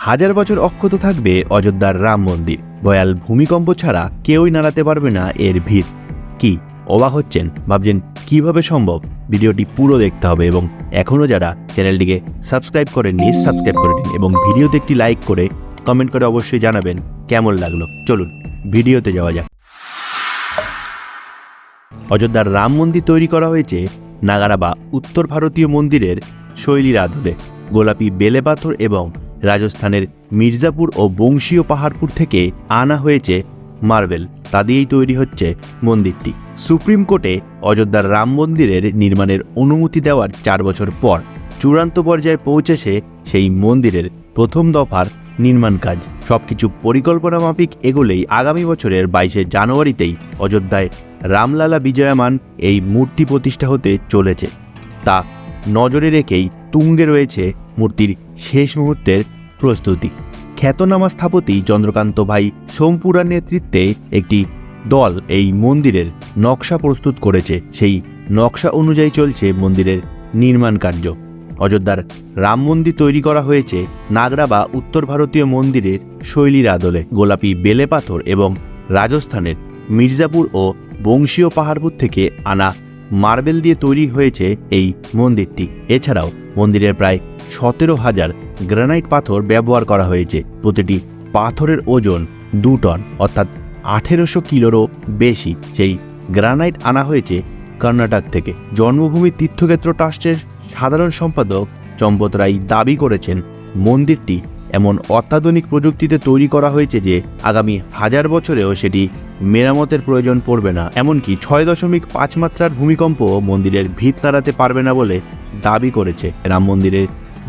হাজার বছর অক্ষত থাকবে অযোধ্যার রাম মন্দির। ভয়াল ভূমিকম্প ছাড়া কেউই নাড়াতে পারবে না এর ভিত। কি অবাক হচ্ছেন? ভাবছেন কিভাবে সম্ভব? ভিডিওটি পুরো দেখতে হবে এবং এখনও যারা চ্যানেলটিকে সাবস্ক্রাইব করেননি সাবস্ক্রাইব করে নিন এবং ভিডিওতে একটি লাইক করে কমেন্ট করে অবশ্যই জানাবেন কেমন লাগলো। চলুন ভিডিওতে যাওয়া যাক। অযোধ্যার রাম মন্দির তৈরি করা হয়েছে নাগারা বা উত্তর ভারতীয় মন্দিরের শৈলীর আদলে। গোলাপি বেলে পাথর এবং রাজস্থানের মির্জাপুর ও বংশীয় পাহাড়পুর থেকে আনা হয়েছে মার্বেল। তা দিয়েই তৈরি হচ্ছে মন্দিরটি। সুপ্রিম কোর্টে অযোধ্যার রাম মন্দিরের নির্মাণের অনুমতি দেওয়ার 4 বছর পর চূড়ান্ত পর্যায়ে পৌঁছেছে সেই মন্দিরের প্রথম দফার নির্মাণ কাজ। সবকিছু পরিকল্পনা মাফিক এগোলেই আগামী বছরের 22শে জানুয়ারিতেই অযোধ্যায় রামলালা বিজয়মান এই মূর্তি প্রতিষ্ঠা হতে চলেছে। তা নজরে রেখেই তুঙ্গে রয়েছে মূর্তির শেষ মুহূর্তের প্রস্তুতি। খ্যাতনামা স্থপতি চন্দ্রকান্ত ভাই সোমপুরার নেতৃত্বে একটি দল এই মন্দিরের নকশা প্রস্তুত করেছে। সেই নকশা অনুযায়ী চলছে মন্দিরের নির্মাণ কার্য। অযোধ্যার রাম মন্দির তৈরি করা হয়েছে নাগরা বা উত্তর ভারতীয় মন্দিরের শৈলীর আদলে। গোলাপি বেলে পাথর এবং রাজস্থানের মির্জাপুর ও বংশীয় পাহাড়পুর থেকে আনা মার্বেল দিয়ে তৈরি হয়েছে এই মন্দিরটি। এছাড়াও মন্দিরের প্রায় 17,000 গ্রানাইট পাথর ব্যবহার করা হয়েছে। প্রতিটি পাথরের ওজন 2 টন অর্থাৎ 1800 কিলোরও বেশি। সেই গ্রানাইট আনা হয়েছে কর্ণাটক থেকে। জন্মভূমি তীর্থক্ষেত্র ট্রাস্টের সাধারণ সম্পাদক চম্পত রায় দাবি করেছেন, মন্দিরটি এমন অত্যাধুনিক প্রযুক্তিতে তৈরি করা হয়েছে যে আগামী 1000 বছরেও সেটি মেরামতের প্রয়োজন পড়বে না। এমনকি 6.5 মাত্রার ভূমিকম্প মন্দিরের ভিত নাড়াতে পারবে না বলে দাবি করেছে। রাম মন্দিরের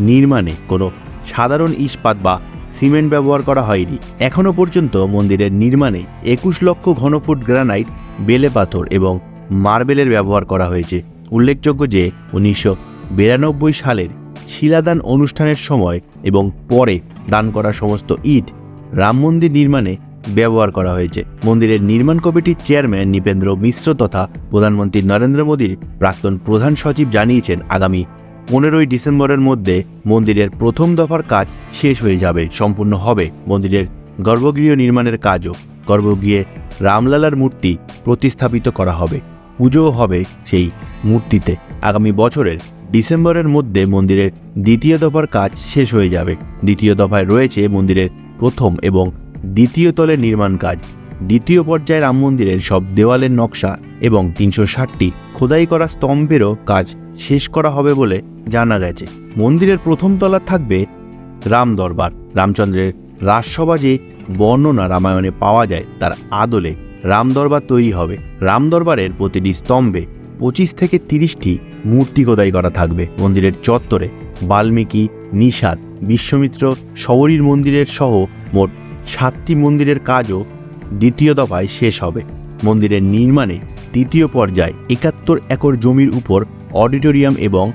নির্মাণে কোনো সাধারণ ইস্পাত বা সিমেন্ট ব্যবহার করা হয়নি। এখনও পর্যন্ত মন্দিরের নির্মাণে 21 লক্ষ ঘনফুট গ্রানাইট, বেলে পাথর এবং মার্বেলের ব্যবহার করা হয়েছে। উল্লেখযোগ্য যে 1992 সালের শিলাদান অনুষ্ঠানের সময় এবং পরে দান করা সমস্ত ইট রাম মন্দির নির্মাণে ব্যবহার করা হয়েছে। মন্দিরের নির্মাণ কমিটির চেয়ারম্যান নৃপেন্দ্র মিশ্র তথা প্রধানমন্ত্রী নরেন্দ্র মোদীর প্রাক্তন প্রধান সচিব জানিয়েছেন, আগামী 15ই ডিসেম্বরের মধ্যে মন্দিরের প্রথম দফার কাজ শেষ হয়ে যাবে। সম্পূর্ণ হবে মন্দিরের গর্ভগৃহ নির্মাণের কাজও। গর্ভগৃহে রামলালার মূর্তি প্রতিস্থাপিত করা হবে। পুজোও হবে সেই মূর্তিতে। আগামী বছরের ডিসেম্বরের মধ্যে মন্দিরের দ্বিতীয় দফার কাজ শেষ হয়ে যাবে। দ্বিতীয় দফায় রয়েছে মন্দিরের প্রথম এবং দ্বিতীয় তলের নির্মাণ কাজ। দ্বিতীয় পর্যায়ে রাম মন্দিরের সব দেওয়ালের নকশা এবং 360টি খোদাই করা স্তম্ভেরও কাজ শেষ করা হবে বলে জানা গেছে। মন্দিরের প্রথম তলা থাকবে রাম দরবার। রামচন্দ্রের রাজসভা যে বর্ণনা রামায়ণে পাওয়া যায় তার আদলে রাম দরবার তৈরি হবে। রাম দরবারের প্রতিটি স্তম্ভে 25 থেকে 30টি মূর্তি খোদাই করা থাকবে। মন্দিরের চত্বরে বাল্মীকি, নিষাদ, বিশ্বমিত্র, শবরীর মন্দিরের সহ মোট 7টি মন্দিরের কাজও দ্বিতীয় দফায় শেষ হবে। মন্দিরের নির্মাণে তৃতীয় পর্যায়ে 71 একর জমির উপর অডিটোরিয়াম এবং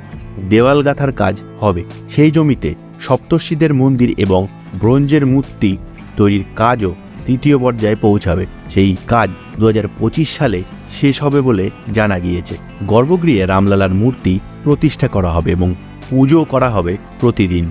দেওয়াল গাঁথার কাজ হবে। সেই জমিতে সপ্তর্ষিদের মন্দির এবং ব্রোঞ্জের মূর্তি তৈরির কাজও তৃতীয় পর্যায়ে পৌঁছাবে। সেই কাজ 2025 সালে শেষ হবে বলে জানা গিয়েছে। গর্ভগৃহে রামলালার মূর্তি প্রতিষ্ঠা করা হবে এবং পুজো করা হবে প্রতিদিন।